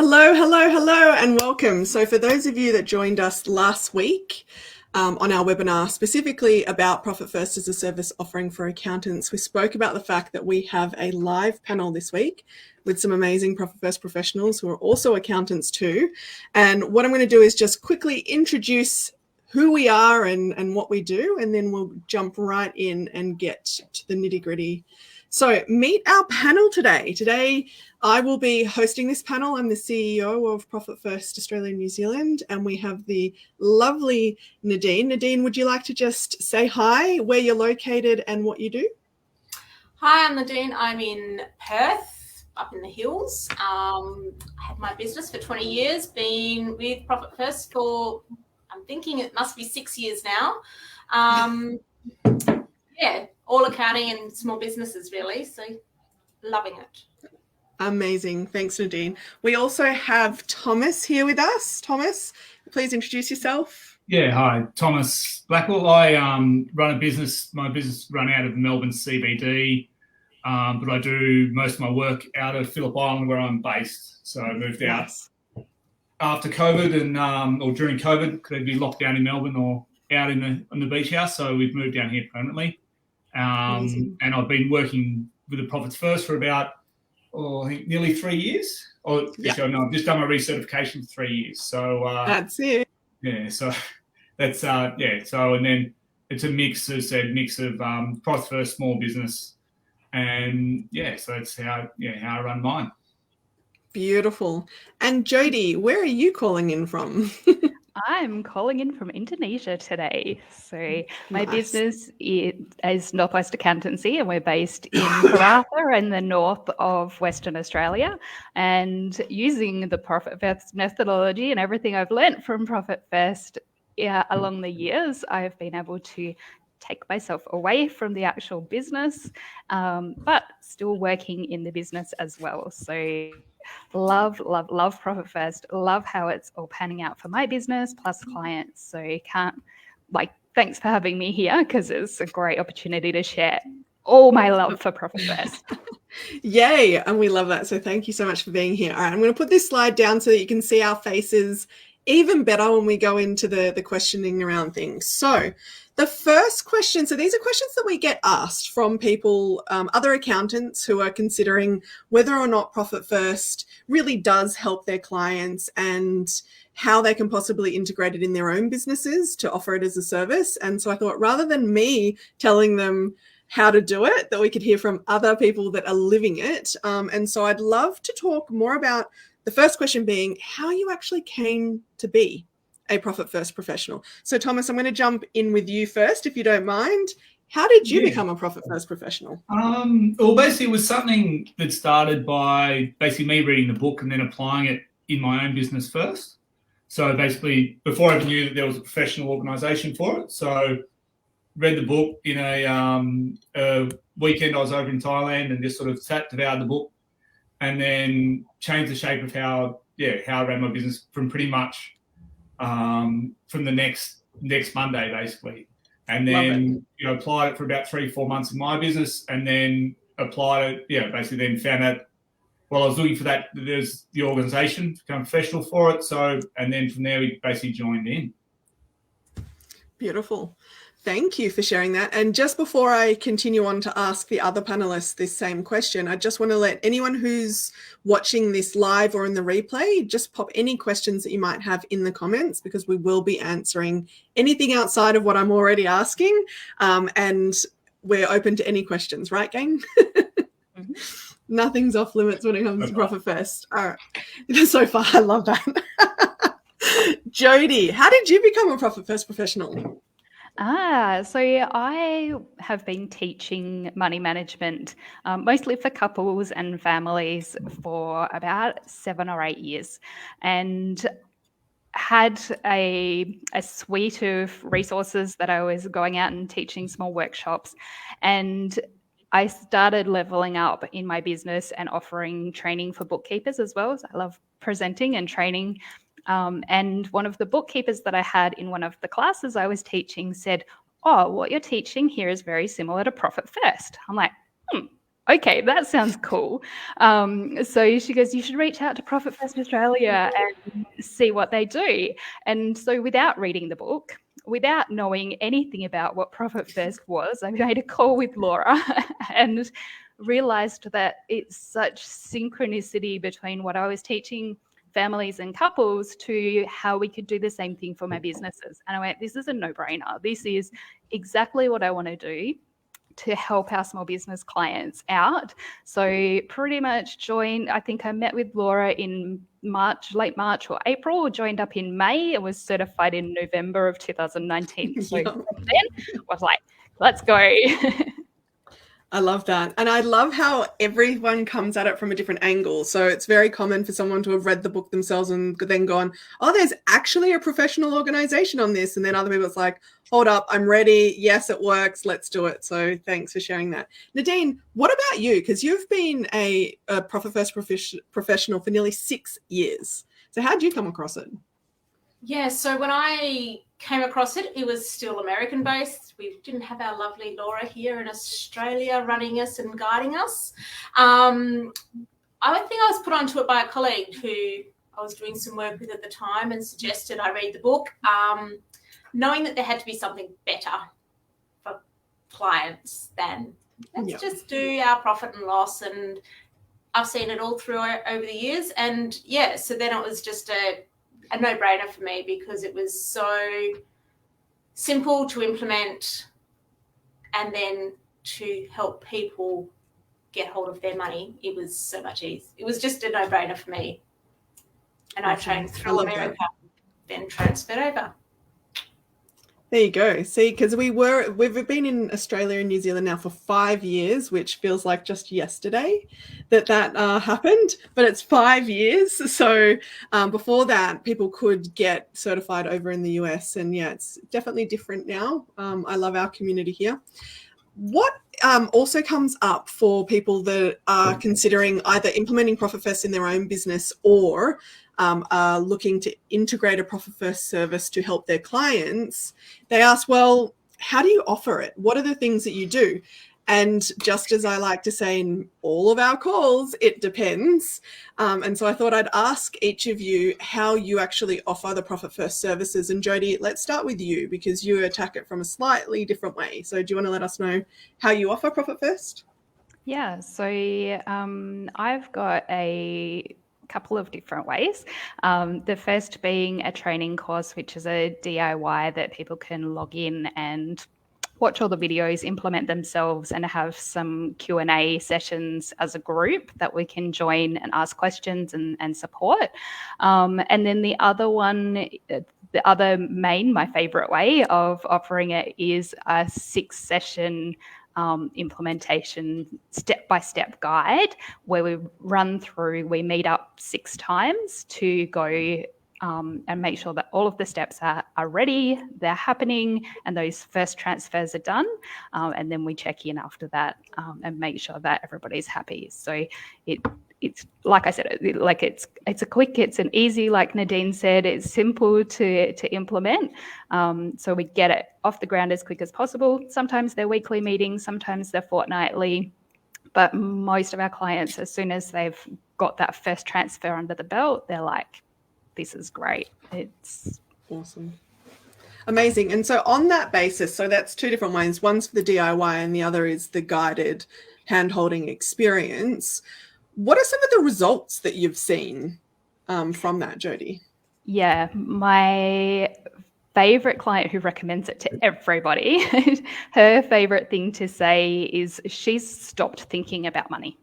Hello, hello, hello, and welcome. So for those of you that joined us last week on our webinar specifically about Profit First as a service offering for accountants, we spoke about the fact that we have a live panel this week with some amazing Profit First professionals who are also accountants too. And what I'm going to do is just quickly introduce who we are and what we do, and then we'll jump right in and get to the nitty-gritty. So meet our panel today. Today, I will be hosting this panel. I'm the CEO of Profit First Australia and New Zealand, and we have the lovely Nadine. Nadine, would you like to just say hi, where you're located and what you do? Hi, I'm Nadine. I'm in Perth, up in the hills. I had my business for 20 years, been with Profit First for, I'm thinking it must be 6 years now. Yeah, all accounting and small businesses really, so loving it. Amazing. Thanks, Nadine. We also have Thomas here with us. Thomas, please introduce yourself. Yeah, hi, Thomas Blackwell. I run a business. My business run out of Melbourne CBD, but I do most of my work out of Phillip Island where I'm based. So I moved out after COVID and or during COVID, could be locked down in Melbourne or out in the beach house. So we've moved down here permanently. And I've been working with the Profits First for about, I think nearly 3 years. I've just done my recertification for 3 years. So that's it. Yeah, so that's So and then it's a mix, as I said, of Profits First, small business, and so that's how I run mine. Beautiful. And Jody, where are you calling in from? I'm calling in from Indonesia today. So my business is Northwest Accountancy, and we're based in Karratha in the north of Western Australia. And using the Profit First methodology and everything I've learnt from Profit First along the years, I've been able to take myself away from the actual business, but still working in the business as well. So love Profit First, love how it's all panning out for my business plus clients. So thanks for having me here, because it's a great opportunity to share all my love for Profit First. Yay, and we love that. So thank you so much for being here. All right, I'm going to put this slide down so that you can see our faces even better when we go into the questioning around things. So the first question, so these are questions that we get asked from people, other accountants who are considering whether or not Profit First really does help their clients and how they can possibly integrate it in their own businesses to offer it as a service. And so I thought, rather than me telling them how to do it, that we could hear from other people that are living it. And so I'd love to talk more about the first question being how you actually came to be a Profit First professional. So Thomas, I'm going to jump in with you first, if you don't mind. How did you become a Profit First professional? Well, basically it was something that started by basically me reading the book and then applying it in my own business first. So basically, before I even knew that there was a professional organisation for it, so read the book in a weekend. I was over in Thailand and just sort of devoured the book, and then changed the shape of how I ran my business from pretty much from the next Monday, basically. And then applied it for about 3-4 months in my business, and then applied it. Basically, then found out while I was looking for that, there's the organisation to become professional for it. So, and then from there we basically joined in. Beautiful. Thank you for sharing that. And just before I continue on to ask the other panelists this same question, I just want to let anyone who's watching this live or in the replay, just pop any questions that you might have in the comments, because we will be answering anything outside of what I'm already asking. And we're open to any questions, right, gang? Mm-hmm. Nothing's off limits when it comes to Profit First. All right. So far, I love that. Jody, how did you become a Profit First professional? So I have been teaching money management, mostly for couples and families, for about 7 or 8 years, and had a suite of resources that I was going out and teaching small workshops. And I started leveling up in my business and offering training for bookkeepers as well. So I love presenting and training. And one of the bookkeepers that I had in one of the classes I was teaching said, "Oh, what you're teaching here is very similar to Profit First." I'm like, okay, that sounds cool. So she goes, you should reach out to Profit First Australia and see what they do. And so without reading the book, without knowing anything about what Profit First was, I made a call with Laura and realized that it's such synchronicity between what I was teaching families and couples to how we could do the same thing for my businesses. And I went, this is a no-brainer. This is exactly what I want to do to help our small business clients out. So pretty much joined, I think I met with Laura in March, late March or April, joined up in May and was certified in November of 2019. So Yeah. then was like, let's go. I love that. And I love how everyone comes at it from a different angle. So it's very common for someone to have read the book themselves and then gone, oh, there's actually a professional organization on this. And then other people, it's like, hold up, I'm ready. Yes, it works. Let's do it. So thanks for sharing that. Nadine, what about you? Because you've been a Profit First professional for nearly 6 years. So how did you come across it? Yeah, so when I came across it, it was still American based. We didn't have our lovely Laura here in Australia running us and guiding us. I think I was put onto it by a colleague who I was doing some work with at the time and suggested I read the book, knowing that there had to be something better for clients than let's just do our profit and loss. And I've seen it all through over the years. And yeah, so then it was just a no-brainer for me because it was so simple to implement and then to help people get hold of their money. It was so much easier. It was just a no-brainer for me. And I trained through America, then transferred over. There you go. See, because we've been in Australia and New Zealand now for 5 years, which feels like just yesterday that happened, but it's 5 years. So before that, people could get certified over in the US, and yeah, it's definitely different now. I love our community here. What also comes up for people that are considering either implementing Profit First in their own business or are looking to integrate a Profit First service to help their clients, they ask, well, how do you offer it? What are the things that you do? And just as I like to say in all of our calls, it depends. And so I thought I'd ask each of you how you actually offer the Profit First services. And Jody, let's start with you because you attack it from a slightly different way. So do you want to let us know how you offer Profit First? Yeah, so I've got a couple of different ways. The first being a training course, which is a DIY that people can log in and watch all the videos, implement themselves, and have some Q&A sessions as a group that we can join and ask questions and support. And then the other one, my favorite way of offering it is a 6-session implementation step-by-step guide where we meet up 6 times to go and make sure that all of the steps are ready, they're happening, and those first transfers are done. And then we check in after that and make sure that everybody's happy. So it's like I said, it's a quick, it's an easy, like Nadine said, it's simple to implement. So we get it off the ground as quick as possible. Sometimes they're weekly meetings, sometimes they're fortnightly, but most of our clients, as soon as they've got that first transfer under the belt, they're like, this is great. It's awesome. Amazing. And so on that basis, so that's 2 different ways. One's for the DIY and the other is the guided hand-holding experience. What are some of the results that you've seen from that, Jody? Yeah, my favorite client who recommends it to everybody, her favorite thing to say is she's stopped thinking about money.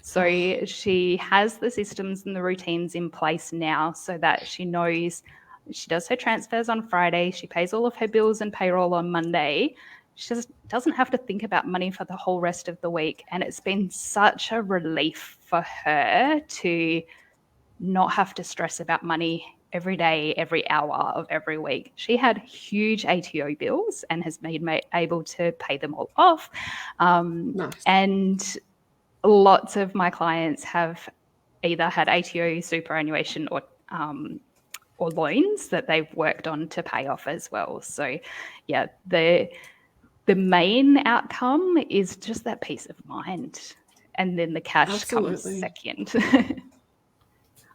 So she has the systems and the routines in place now so that she knows she does her transfers on Friday, she pays all of her bills and payroll on Monday. She just doesn't have to think about money for the whole rest of the week. And it's been such a relief for her to not have to stress about money every day, every hour of every week. She had huge ATO bills and has been able to pay them all off. Nice. And lots of my clients have either had ATO, superannuation, or loans that they've worked on to pay off as well. So, yeah, the the main outcome is just that peace of mind. And then the cash comes second.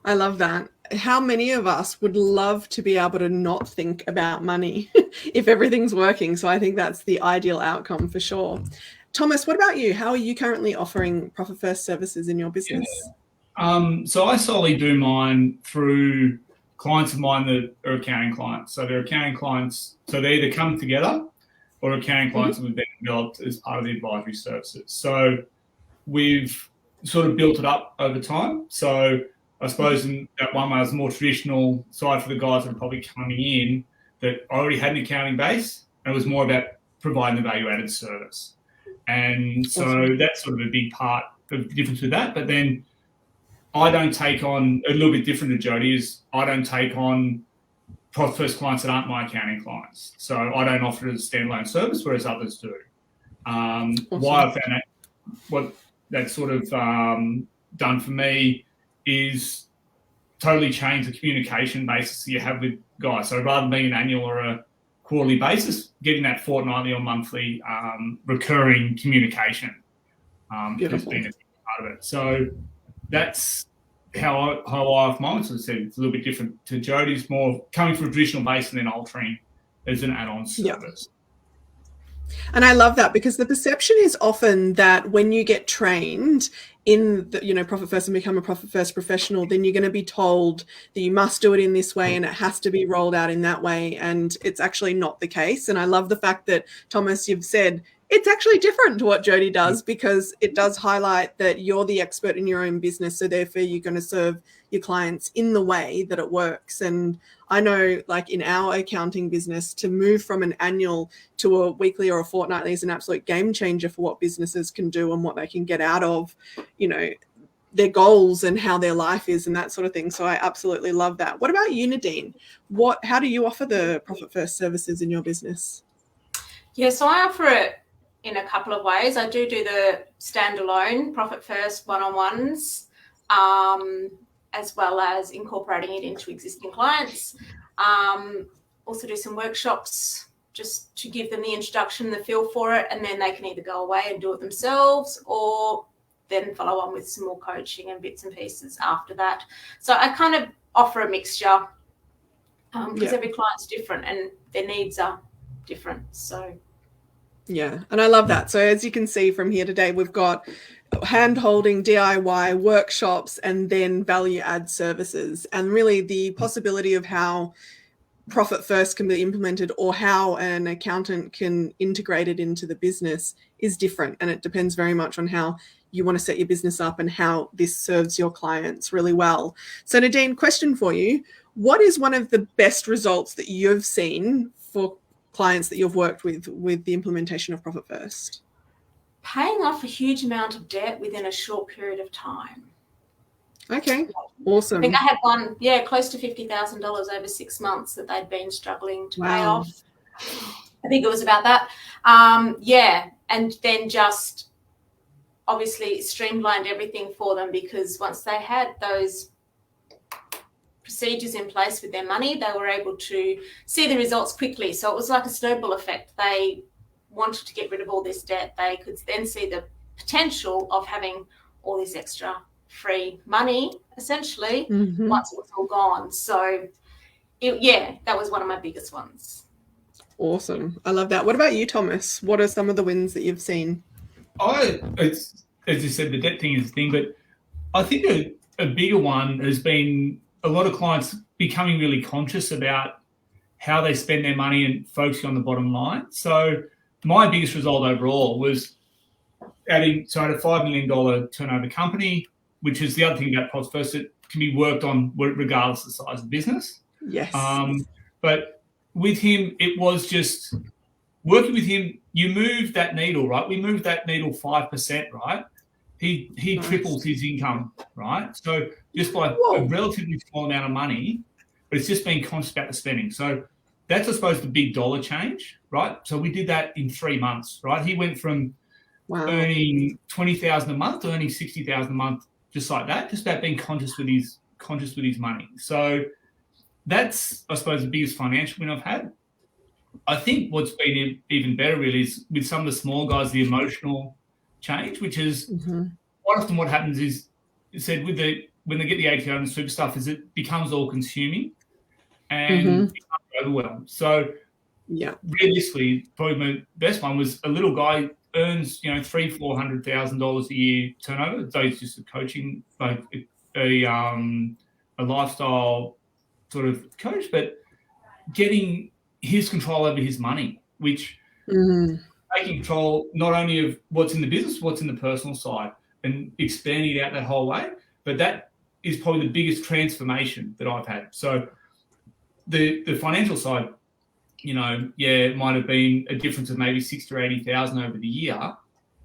I love that. How many of us would love to be able to not think about money if everything's working? So I think that's the ideal outcome for sure. Thomas, what about you? How are you currently offering Profit First services in your business? So I solely do mine through clients of mine that are accounting clients. So they're accounting clients. So they either come together or accounting clients that we've been developed as part of the advisory services. So we've sort of built it up over time. So I suppose in that one way, I was more traditional side for the guys that are probably coming in that already had an accounting base, and it was more about providing the value-added service. And so that's sort of a big part of the difference with that. But then I don't take on, a little bit different to Jody, is I don't take on Profit First clients that aren't my accounting clients. So I don't offer it as a standalone service, whereas others do. Why I found that, what that's sort of done for me is totally change the communication basis that you have with guys. So rather than being an annual or a quarterly basis, getting that fortnightly or monthly recurring communication has been a big part of it. So that's how I offer mine. So I said it's a little bit different to Jody's, more coming from a traditional base and then altering as an add-on service. And I love that, because the perception is often that when you get trained in the, Profit First and become a Profit First professional, then you're going to be told that you must do it in this way and it has to be rolled out in that way. And it's actually not the case. And I love the fact that, Thomas, you've said it's actually different to what Jody does, because it does highlight that you're the expert in your own business. So therefore you're going to serve your clients in the way that it works. And I know, like in our accounting business, to move from an annual to a weekly or a fortnightly is an absolute game changer for what businesses can do and what they can get out of, their goals and how their life is and that sort of thing. So I absolutely love that. What about you, Nadine? How do you offer the Profit First services in your business? Yeah, so I offer it in a couple of ways. I do the standalone Profit First one-on-ones, as well as incorporating it into existing clients. Also do some workshops just to give them the introduction, the feel for it, and then they can either go away and do it themselves or then follow on with some more coaching and bits and pieces after that. So I kind of offer a mixture because every client's different and their needs are different. So yeah, and I love that. So as you can see from here today, we've got hand-holding, DIY, workshops, and then value-add services. And really the possibility of how Profit First can be implemented or how an accountant can integrate it into the business is different. And it depends very much on how you want to set your business up and how this serves your clients really well. So Nadine, question for you. What is one of the best results that you've seen for clients that you've worked with the implementation of Profit First? Paying off a huge amount of debt within a short period of time. Okay, awesome. I think I had one, close to $50,000 over 6 months that they'd been struggling to pay off. I think it was about that. And then just obviously streamlined everything for them, because once they had those procedures in place with their money, they were able to see the results quickly. So it was like a snowball effect. They wanted to get rid of all this debt. They could then see the potential of having all this extra free money, essentially, once it was all gone. So, that was one of my biggest ones. Awesome. I love that. What about you, Thomas? What are some of the wins that you've seen? It's, as you said, the debt thing is the thing, but I think a bigger one has been a lot of clients becoming really conscious about how they spend their money and focusing on the bottom line. So my biggest result overall was I had a $5 million turnover company, which is the other thing about Profit First, it can be worked on regardless of the size of the business. Yes. But with him, it was just working with him, you move that needle, right? We moved that needle 5%, right? He triples his income, right? So just by a relatively small amount of money, but it's just being conscious about the spending. So that's, I suppose, the big dollar change, right? So we did that in 3 months, right? He went from earning $20,000 a month to earning $60,000 a month, just like that, just about being conscious with his money. So that's, I suppose, the biggest financial win I've had. I think what's been even better really is with some of the small guys, the emotional change, which is quite often what happens is, it said when they get the ATO and the super stuff, is it becomes all consuming and becomes overwhelmed. So realistically, probably my best one was a little guy earns $300,000-$400,000 a year turnover. So he's just a coaching, like a lifestyle sort of coach, but getting his control over his money, which taking control not only of what's in the business, what's in the personal side, and expanding it out that whole way. But that is probably the biggest transformation that I've had. So the financial side, it might have been a difference of maybe 60 or 80,000 over the year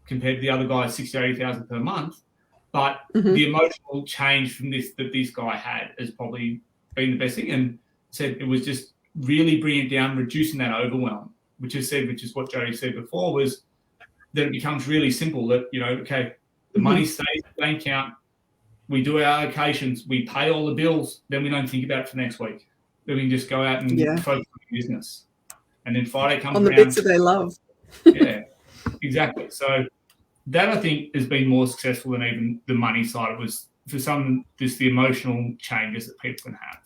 compared to the other guy's 60 or 80,000 per month. But the emotional change from this that this guy had has probably been the best thing. And said it was just really bringing it down, reducing that overwhelm, which is what Jody said before, was that it becomes really simple that, okay, the money stays in the bank account, we do our allocations, we pay all the bills, then we don't think about it for next week. Then we can just go out and focus on the business. And then Friday comes on the around, bits that they love. Yeah, exactly. So that I think has been more successful than even the money side. It was for some, just the emotional changes that people can have.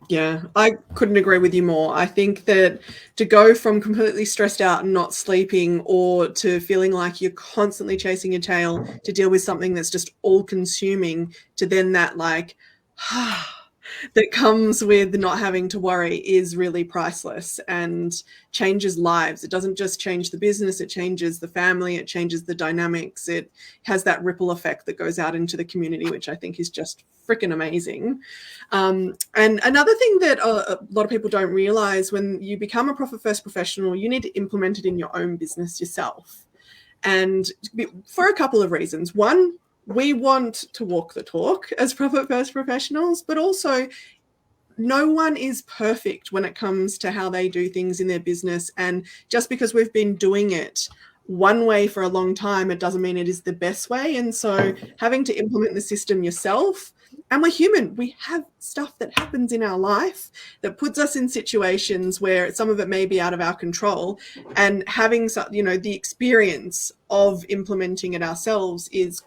Yeah, I couldn't agree with you more. I think that to go from completely stressed out and not sleeping, or to feeling like you're constantly chasing your tail to deal with something that's just all consuming, to then that that comes with not having to worry, is really priceless and changes lives. It doesn't just change the business, it changes the family, it changes the dynamics. It has that ripple effect that goes out into the community, which I think is just freaking amazing. And another thing that a lot of people don't realize, when you become a Profit First professional, you need to implement it in your own business yourself. And for a couple of reasons. One, we want to walk the talk as Profit First professionals, but also no one is perfect when it comes to how they do things in their business. And just because we've been doing it one way for a long time, it doesn't mean it is the best way. And so having to implement the system yourself, and we're human, we have stuff that happens in our life that puts us in situations where some of it may be out of our control, and having the experience of implementing it ourselves is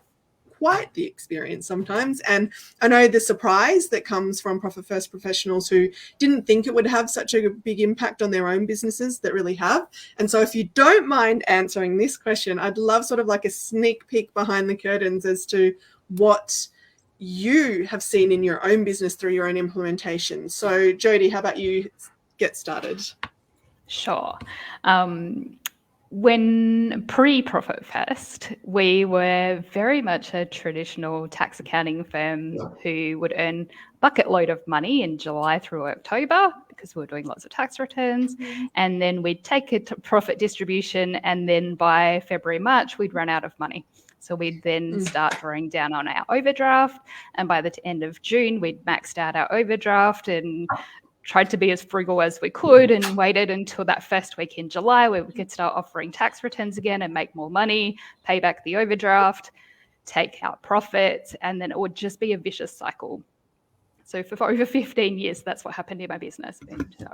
quite the experience sometimes. And I know the surprise that comes from Profit First professionals who didn't think it would have such a big impact on their own businesses that really have. And so if you don't mind answering this question, I'd love sort of like a sneak peek behind the curtains as to what you have seen in your own business through your own implementation. So Jody, how about you get started? Sure. When pre-Profit First, we were very much a traditional tax accounting firm who would earn a bucket load of money in July through October because we were doing lots of tax returns. And then we'd take it to profit distribution, and then by February, March, we'd run out of money. So we'd then start drawing down on our overdraft. And by the end of June, we'd maxed out our overdraft and tried to be as frugal as we could, and waited until that first week in July where we could start offering tax returns again and make more money, pay back the overdraft, take out profits, and then it would just be a vicious cycle. So for over 15 years, that's what happened in my business.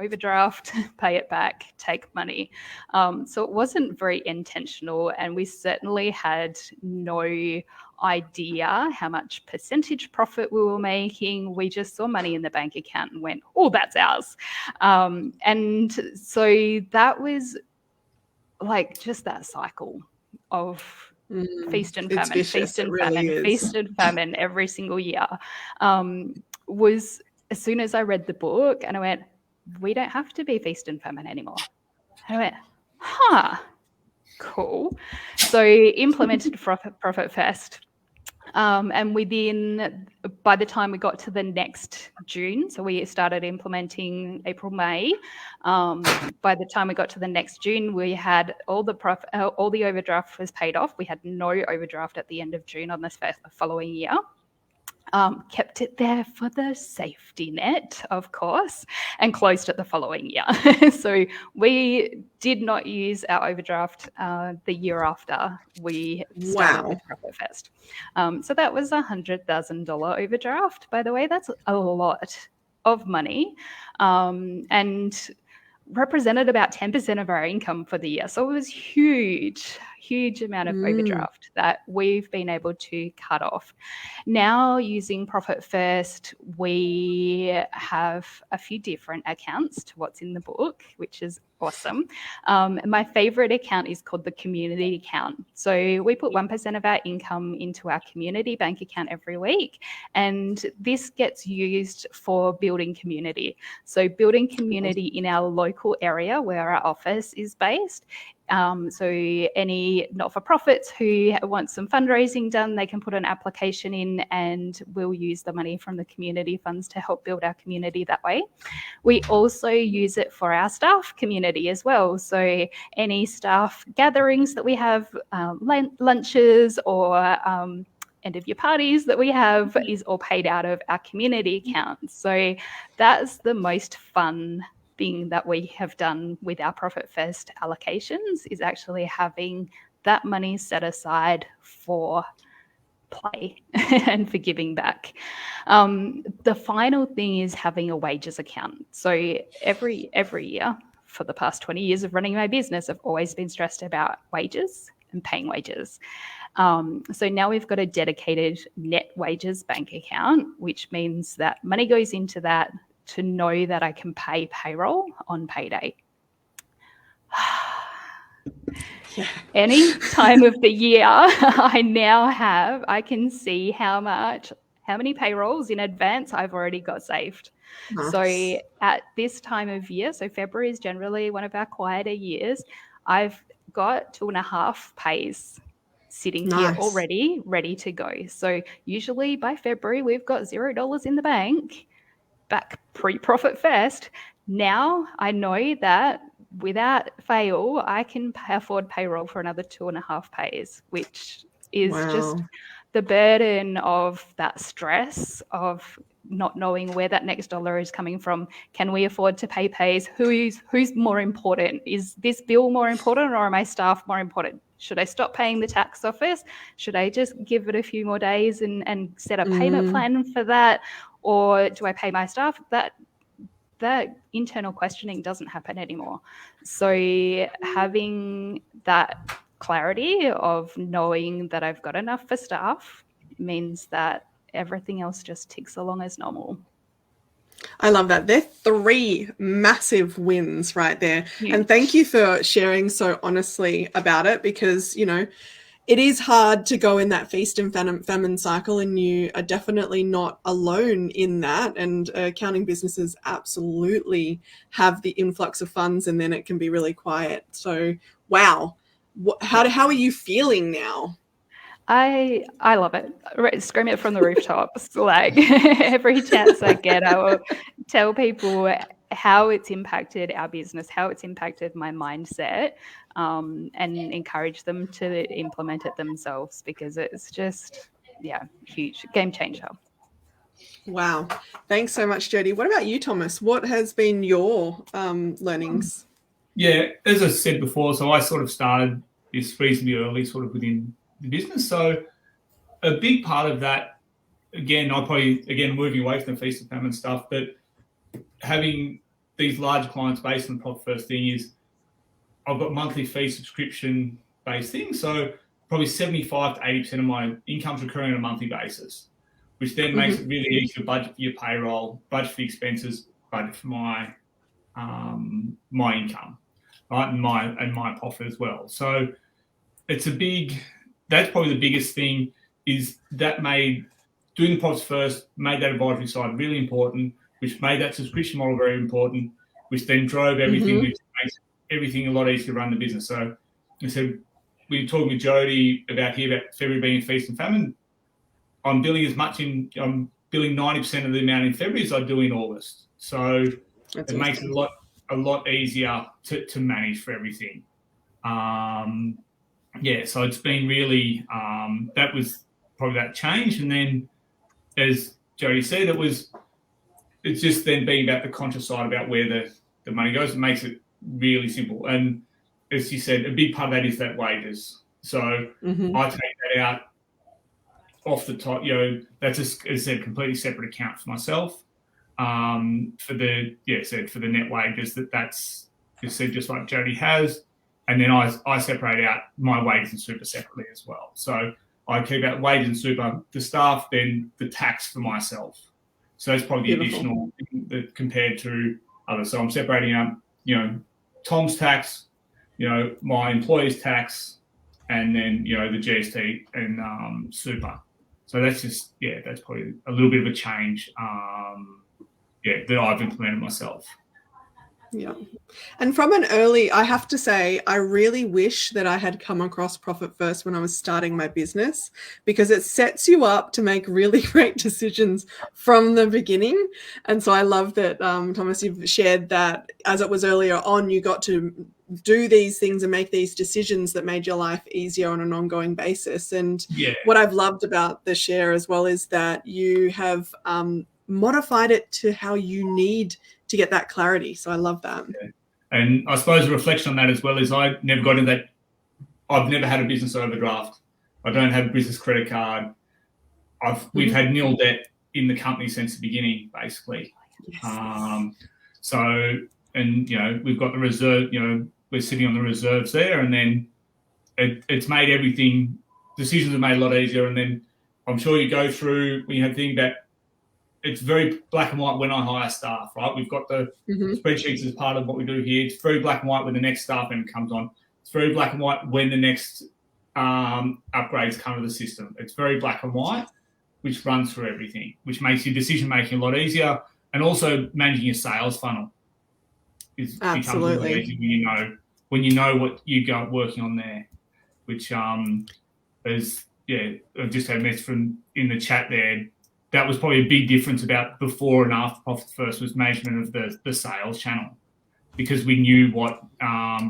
Overdraft, pay it back, take money. So it wasn't very intentional, and we certainly had no idea how much percentage profit we were making. We just saw money in the bank account and went, oh, that's ours. And so that was like just that cycle of feast and famine, feast and famine, feast and famine every single year. Was as soon as I read the book and I went, we don't have to be feast and famine anymore. And I went, cool. So implemented Profit First. And by the time we got to the next June, so we started implementing April, May. By the time we got to the next June, we had all the overdraft was paid off. We had no overdraft at the end of June on this following year. Kept it there for the safety net, of course, and closed it the following year. So we did not use our overdraft the year after we started with Profit First. So that was $100,000 overdraft, by the way. That's a lot of money. And represented about 10% of our income for the year. So it was huge amount of overdraft that we've been able to cut off. Now using Profit First, we have a few different accounts to what's in the book, which is awesome. My favorite account is called the community account. So we put 1% of our income into our community bank account every week. And this gets used for building community. So building community in our local area where our office is based. So any not-for-profits who want some fundraising done, they can put an application in and we'll use the money from the community funds to help build our community that way. We also use it for our staff community as well. So any staff gatherings that we have, lunches or end of year parties that we have is all paid out of our community account. So that's the most fun thing that we have done with our Profit First allocations, is actually having that money set aside for play and for giving back. The final thing is having a wages account. So every year for the past 20 years of running my business, I've always been stressed about wages and paying wages. So now we've got a dedicated net wages bank account, which means that money goes into that to know that I can pay payroll on payday. Yeah. Any time of the year, I can see how many payrolls in advance I've already got saved. Nice. So at this time of year, so February is generally one of our quieter years, I've got 2.5 pays sitting here already ready to go. So usually by February, we've got $0 in the bank, back pre-Profit First. Now I know that without fail, I can afford payroll for another 2.5 pays, which is just the burden of that stress of not knowing where that next dollar is coming from. Can we afford to pay pays? Who's more important? Is this bill more important, or are my staff more important? Should I stop paying the tax office? Should I just give it a few more days and set a payment plan for that? Or do I pay my staff? That internal questioning doesn't happen anymore. So having that clarity of knowing that I've got enough for staff means that everything else just ticks along as normal. I love that. They're 3 massive wins right there. Huge. And thank you for sharing so honestly about it, because, you know, it is hard to go in that feast and famine cycle, and you are definitely not alone in that. And accounting businesses absolutely have the influx of funds, and then it can be really quiet. So, wow. How are you feeling now? I love it. Scream it from the rooftops. Like every chance I get, I will tell people how it's impacted our business, how it's impacted my mindset, and encourage them to implement it themselves, because it's just, huge game changer. Wow. Thanks so much, Jody. What about you, Thomas? What has been your learnings? Yeah, as I said before, so I sort of started this reasonably early, sort of within the business. So a big part of that, again, moving away from the feast and famine stuff, but having these large clients based on the Profit First thing is I've got monthly fee subscription based things. So probably 75 to 80% of my income's recurring on a monthly basis, which then makes it really easy to budget for your payroll, budget for expenses, budget for my my income, right, and my profit as well. So that's probably the biggest thing, is that made doing the Profits First, made that advisory side really important, which made that subscription model very important, which then drove everything, which makes everything a lot easier to run the business. So we were talking with Jody about February being feast and famine. I'm billing 90% of the amount in February as I do in August. So it makes it a lot easier to manage for everything. So it's been really, that was probably that change. And then, as Jody said, it's just then being about the conscious side about where the money goes. It makes it really simple. And as you said, a big part of that is that wages. So I take that out off the top. That's as I said, completely separate account for myself. For the net wages, that's just like Jody has. And then I separate out my wages and super separately as well. So I keep out wages and super, the staff, then the tax for myself. So that's probably the additional thing that compared to others. So I'm separating out, Tom's tax, my employee's tax, and then, the GST and super. So that's just, that's probably a little bit of a change, that I've implemented myself. Yeah. And from an early, I have to say, I really wish that I had come across Profit First when I was starting my business, because it sets you up to make really great decisions from the beginning. And so I love that, Thomas, you've shared that as it was earlier on, you got to do these things and make these decisions that made your life easier on an ongoing basis. And what I've loved about the share as well is that you have modified it to how you need to get that clarity. So I love that. And I suppose a reflection on that as well is I never got into that. I've never had a business overdraft. I don't have a business credit card. We've had nil debt in the company since the beginning, basically. Yes. We've got the reserve, we're sitting on the reserves there, and then it's made everything, decisions are made a lot easier. And then I'm sure you go through when you have things that it's very black and white when I hire staff, right? We've got the spreadsheets as part of what we do here. It's very black and white when the next staff member comes on. It's very black and white when the next upgrades come to the system. It's very black and white, which runs through everything, which makes your decision-making a lot easier. And also managing your sales funnel becomes a lot easier when you know what you got working on there, which is, I just had a message from in the chat there. That was probably a big difference about before and after Profit First was management of the sales channel, because we knew what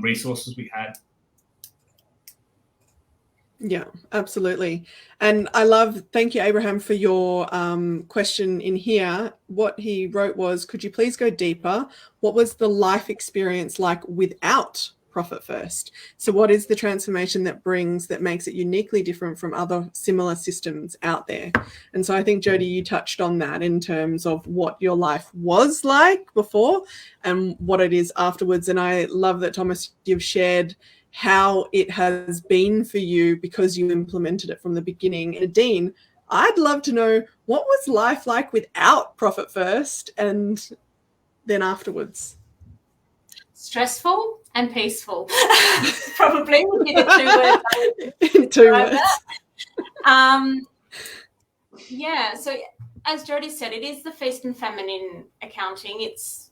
resources we had. Yeah, absolutely. And thank you, Abraham, for your question in here. What he wrote was, could you please go deeper? What was the life experience like without Profit First? So what is the transformation that makes it uniquely different from other similar systems out there? And so I think, Jody, you touched on that in terms of what your life was like before and what it is afterwards. And I love that, Thomas, you've shared how it has been for you because you implemented it from the beginning. And Dean, I'd love to know, what was life like without Profit First and then afterwards? Stressful and peaceful. Probably would be the 2 words. In 2 words. So as Jody said, it is the feast and famine in accounting. It's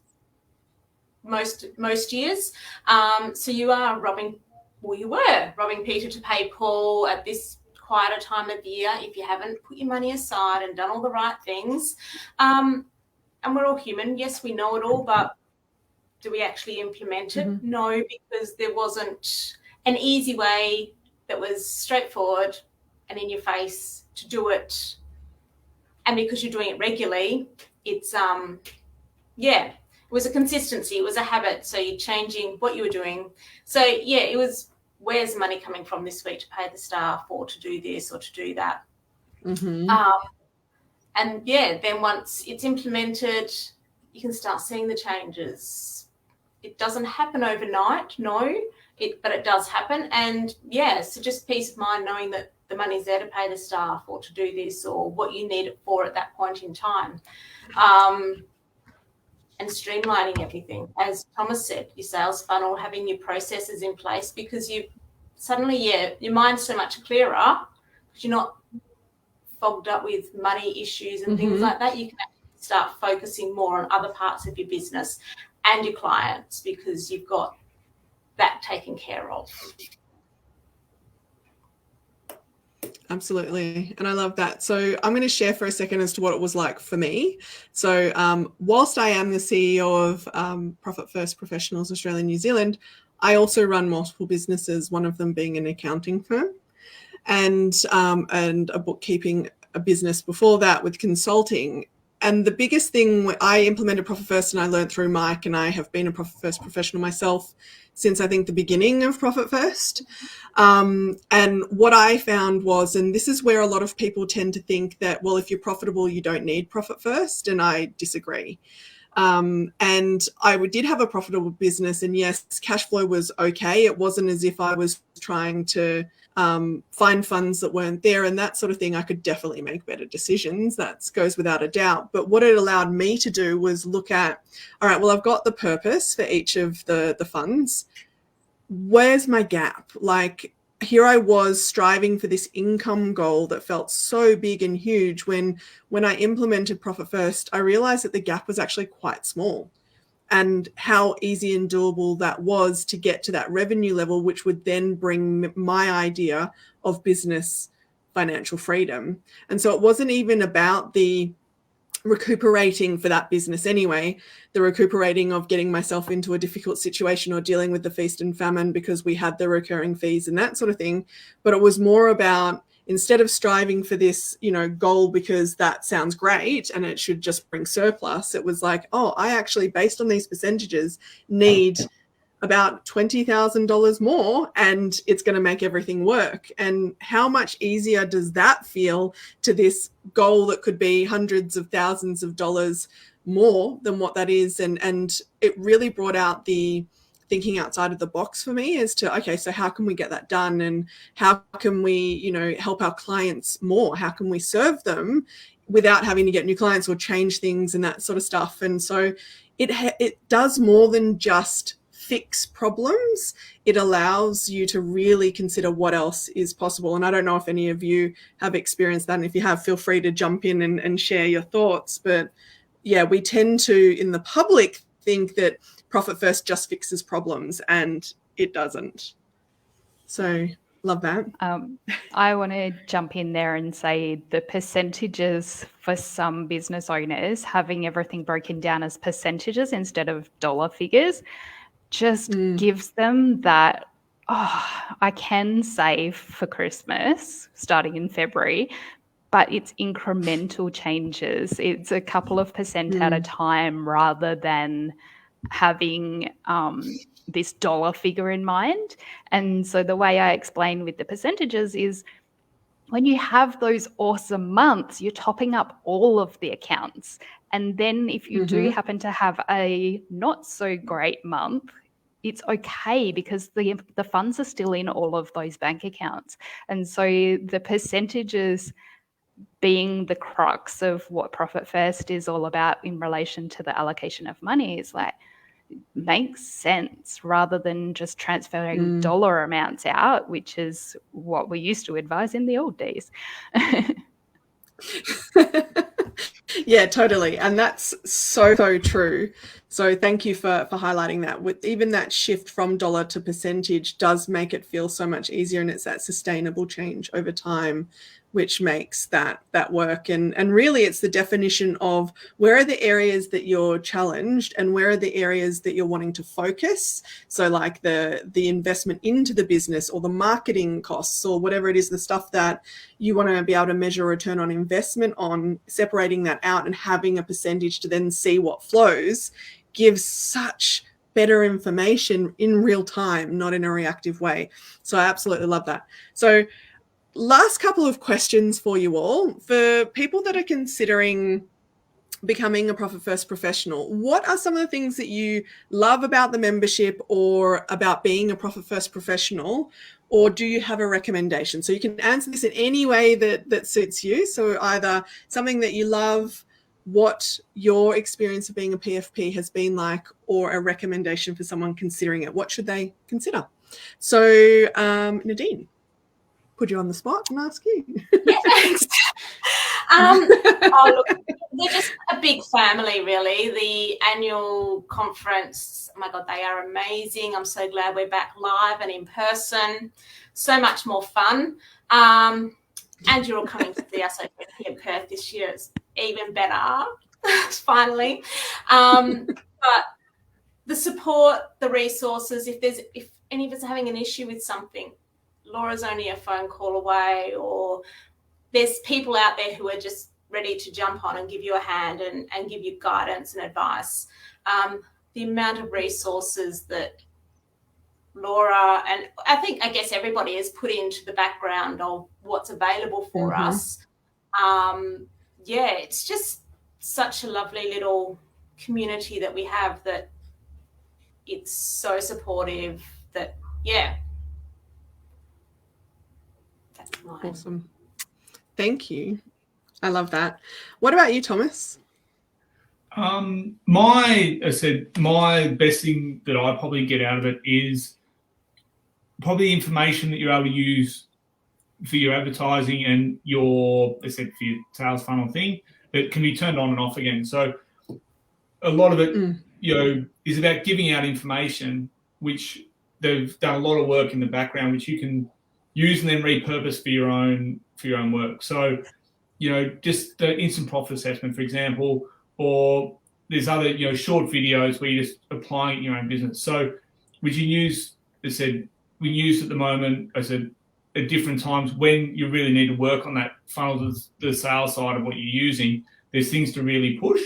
most years. So you were robbing Peter to pay Paul at this quieter time of year if you haven't put your money aside and done all the right things. And we're all human. Yes, we know it all, but do we actually implement it? No, because there wasn't an easy way that was straightforward and in your face to do it. And because you're doing it regularly, it's, it was a consistency. It was a habit. So you're changing what you were doing. So, it was, where's the money coming from this week to pay the staff or to do this or to do that? Then once it's implemented, you can start seeing the changes. It doesn't happen overnight, no, but it does happen. And so just peace of mind knowing that the money's there to pay the staff or to do this or what you need it for at that point in time. And streamlining everything. As Thomas said, your sales funnel, having your processes in place, because you suddenly, your mind's so much clearer because you're not fogged up with money issues and things like that. You can actually start focusing more on other parts of your business and your clients because you've got that taken care of. Absolutely. And I love that. So I'm going to share for a second as to what it was like for me. So whilst I am the CEO of Profit First Professionals Australia and New Zealand, I also run multiple businesses, one of them being an accounting firm and a bookkeeping business before that with consulting. And the biggest thing, I implemented Profit First and I learned through Mike, and I have been a Profit First professional myself since I think the beginning of Profit First. And what I found was, and this is where a lot of people tend to think that, well, if you're profitable, you don't need Profit First. And I disagree. And I did have a profitable business, and yes, cash flow was okay. It wasn't as if I was trying to find funds that weren't there and that sort of thing. I could definitely make better decisions. That goes without a doubt. But what it allowed me to do was look at, all right, well, I've got the purpose for each of the funds. Where's my gap? Like, here I was striving for this income goal that felt so big and huge. When I implemented Profit First, I realized that the gap was actually quite small, and how easy and doable that was to get to that revenue level, which would then bring my idea of business financial freedom. And so it wasn't even about the recuperating for that business anyway, the recuperating of getting myself into a difficult situation or dealing with the feast and famine because we had the recurring fees and that sort of thing. But it was more about, instead of striving for this, goal because that sounds great and it should just bring surplus, it was like, oh, I actually, based on these percentages, need about $20,000 more, and it's going to make everything work. And how much easier does that feel to this goal that could be hundreds of thousands of dollars more than what that is? And it really brought out the thinking outside of the box for me as to, okay, so how can we get that done? And how can we, help our clients more? How can we serve them without having to get new clients or change things and that sort of stuff? And so it does more than just fix problems. It allows you to really consider what else is possible. And I don't know if any of you have experienced that. And if you have, feel free to jump in and share your thoughts. But yeah, we tend to, in the public, think that Profit First just fixes problems, and it doesn't. So love that. I want to jump in there and say the percentages for some business owners, having everything broken down as percentages instead of dollar figures, just gives them that, I can save for Christmas starting in February, but it's incremental changes. It's a couple of percent at a time rather than having this dollar figure in mind. And so the way I explain with the percentages is, when you have those awesome months, you're topping up all of the accounts. And then if you do happen to have a not so great month, it's okay because the funds are still in all of those bank accounts. And so the percentages being the crux of what Profit First is all about in relation to the allocation of money is like, makes sense rather than just transferring dollar amounts out, which is what we used to advise in the old days. Yeah, totally. And that's so true. So thank you for highlighting that. With even that shift from dollar to percentage does make it feel so much easier, and it's that sustainable change over time which makes that work. And really it's the definition of where are the areas that you're challenged and where are the areas that you're wanting to focus. So like the investment into the business or the marketing costs or whatever it is, the stuff that you want to be able to measure return on investment on, separating that out and having a percentage to then see what flows gives such better information in real time, not in a reactive way. So I absolutely love that. So last couple of questions for you all. For people that are considering becoming a Profit First professional, what are some of the things that you love about the membership or about being a Profit First professional? Or do you have a recommendation? So you can answer this in any way that suits you. So either something that you love, what your experience of being a PFP has been like, or a recommendation for someone considering it. What should they consider? So Nadine, put you on the spot and ask you. Yeah, thanks. Look, they're just a big family, really. The annual conference, oh my God, they are amazing. I'm so glad we're back live and in person. So much more fun. And you're all coming to the SOP in Perth this year. It's even better, finally. But the support, the resources, if any of us are having an issue with something, Laura's only a phone call away, or there's people out there who are just ready to jump on and give you a hand and give you guidance and advice. The amount of resources that Laura and I guess everybody has put into the background of what's available for us. It's just such a lovely little community that we have, that it's so supportive, that, yeah. That's mine. Awesome. Thank you. I love that. What about you, Thomas? My best thing that I probably get out of it is probably information that you're able to use for your advertising and for your sales funnel thing that can be turned on and off again. So a lot of it, is about giving out information, which they've done a lot of work in the background, which you can use and then repurpose for your own work. So, just the instant profit assessment, for example, or there's other, short videos where you're just applying it in your own business. So, which you use, we use at the moment, at different times when you really need to work on that funnel, the sales side of what you're using. There's things to really push,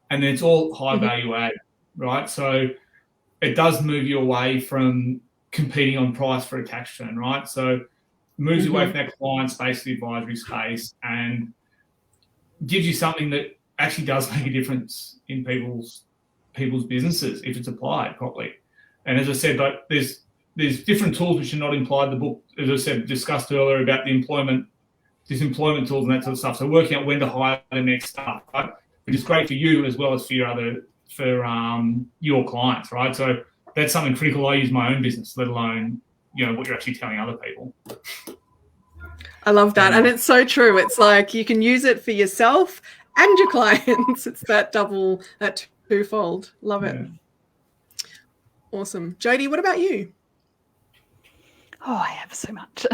and then it's all high value add, right? So it does move you away from competing on price for a tax return, right? So it moves you away from that client space, the advisory space, and gives you something that actually does make a difference in people's businesses if it's applied properly. And as I said, like there's different tools which are not implied in the book, as I said, discussed earlier about the employment tools and that sort of stuff. So working out when to hire the next staff, right? Which is great for you as well as for your clients, right? So that's something critical. I use my own business, let alone, what you're actually telling other people. I love that. And it's so true. It's like you can use it for yourself and your clients. It's that twofold. Love it. Awesome. Jodie, what about you? Oh, I have so much.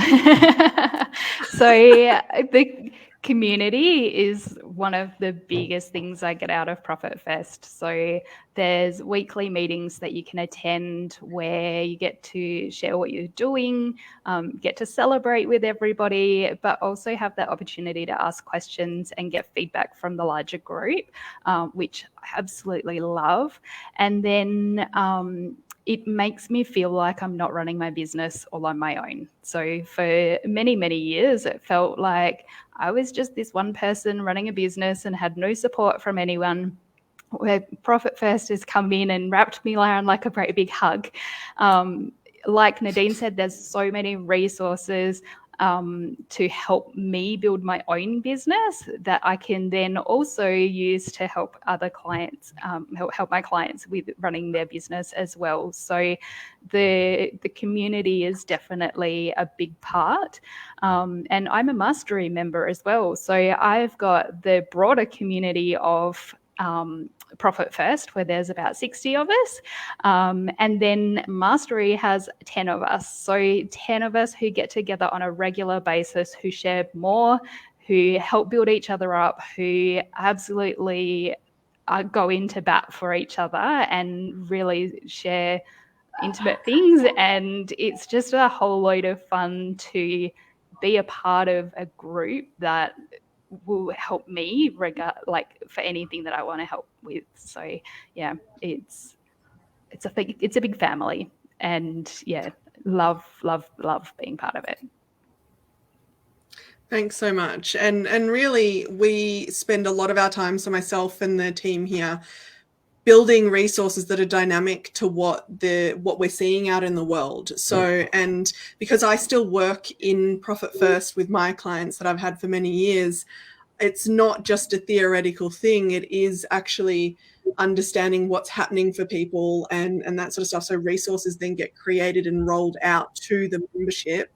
So the community is one of the biggest things I get out of Profit Fest. So there's weekly meetings that you can attend where you get to share what you're doing, get to celebrate with everybody, but also have that opportunity to ask questions and get feedback from the larger group, which I absolutely love. And then it makes me feel like I'm not running my business all on my own. So for many, many years, it felt like I was just this one person running a business and had no support from anyone, where Profit First has come in and wrapped me around like a very big hug. Like Nadine said, there's so many resources to help me build my own business that I can then also use to help other clients, help my clients with running their business as well. So the community is definitely a big part. And I'm a mastery member as well. So I've got the broader community of Profit First, where there's about 60 of us. And then Mastery has 10 of us. So 10 of us who get together on a regular basis, who share more, who help build each other up, who absolutely go into bat for each other and really share intimate things. And it's just a whole load of fun to be a part of a group that will help me for anything that I want to help with. So yeah, it's a big family, and yeah, love being part of it. Thanks so much. And really, we spend a lot of our time, so myself and the team here, building resources that are dynamic to what we're seeing out in the world. So, and because I still work in Profit First with my clients that I've had for many years, it's not just a theoretical thing. It is actually understanding what's happening for people and that sort of stuff. So resources then get created and rolled out to the membership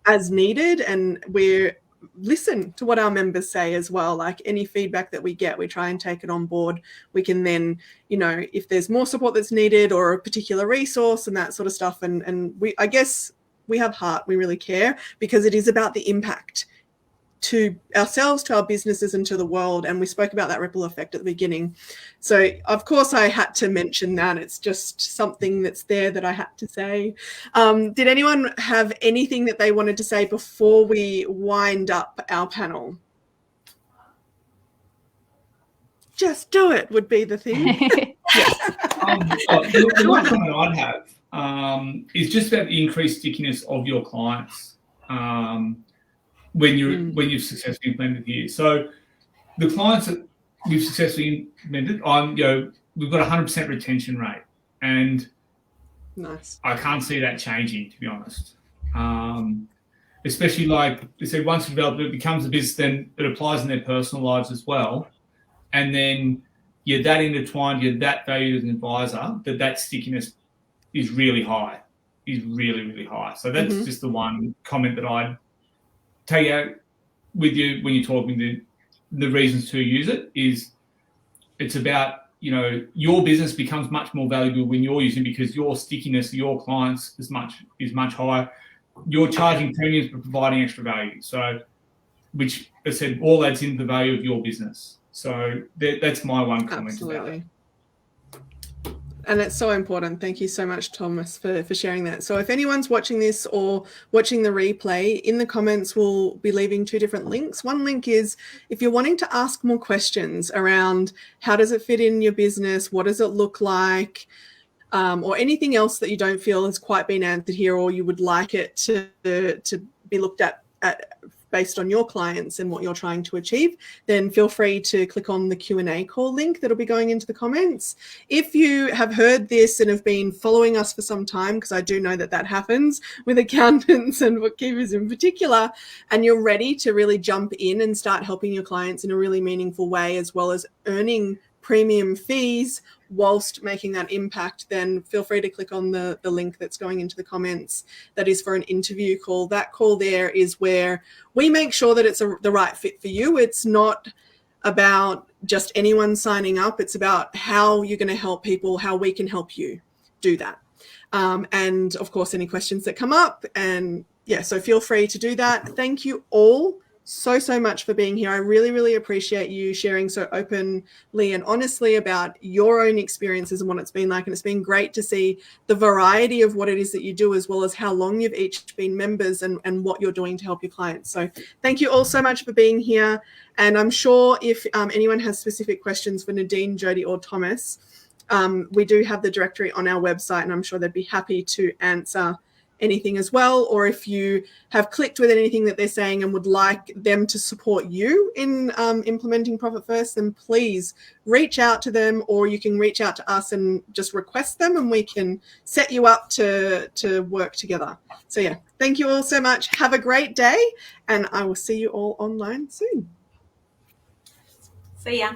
as needed. And we're listen to what our members say as well. Like any feedback that we get, we try and take it on board. We can then, if there's more support that's needed or a particular resource and that sort of stuff. And I guess we have heart, we really care, because it is about the impact to ourselves, to our businesses, and to the world. And we spoke about that ripple effect at the beginning. So of course I had to mention that. It's just something that's there that I had to say. Did anyone have anything that they wanted to say before we wind up our panel? Just do it would be the thing. The one comment I'd have is just about the increased stickiness of your clients when you've successfully implemented here. So the clients that we've successfully implemented, we've got 100% retention rate, and Nice. I can't see that changing, to be honest. Especially like I said, once developed, it becomes a business, then it applies in their personal lives as well. And then you're that intertwined, you're that valued as an advisor, that stickiness is really high, is really, really high. So that's just the one comment that I'd take out with you when you're talking to the reasons to use it is it's about, your business becomes much more valuable when you're using it because your stickiness, your clients is much higher. You're charging premiums for providing extra value. So, which I said, all adds into the value of your business. So that's my one comment. Absolutely. And it's so important. Thank you so much, Thomas, for sharing that. So if anyone's watching this or watching the replay, in the comments, we'll be leaving 2 different links. One link is if you're wanting to ask more questions around how does it fit in your business, what does it look like, or anything else that you don't feel has quite been answered here, or you would like it to be looked at based on your clients and what you're trying to achieve, then feel free to click on the Q&A call link that'll be going into the comments. If you have heard this and have been following us for some time, because I do know that happens with accountants and bookkeepers in particular, and you're ready to really jump in and start helping your clients in a really meaningful way, as well as earning premium fees whilst making that impact, then feel free to click on the link that's going into the comments. That is for an interview call. That call there is where we make sure that it's the right fit for you. It's not about just anyone signing up. It's about how you're going to help people, how we can help you do that. And of course, any questions that come up. And yeah, so feel free to do that. Thank you all so much for being here. I really, really appreciate you sharing so openly and honestly about your own experiences and what it's been like. And it's been great to see the variety of what it is that you do, as well as how long you've each been members and what you're doing to help your clients. So thank you all so much for being here. And I'm sure if anyone has specific questions for Nadine, Jody, or Thomas, we do have the directory on our website, and I'm sure they'd be happy to answer anything as well. Or if you have clicked with anything that they're saying and would like them to support you in implementing Profit First, then please reach out to them, or you can reach out to us and just request them, and we can set you up to work together. So yeah, thank you all so much. Have a great day, and I will see you all online soon. See ya.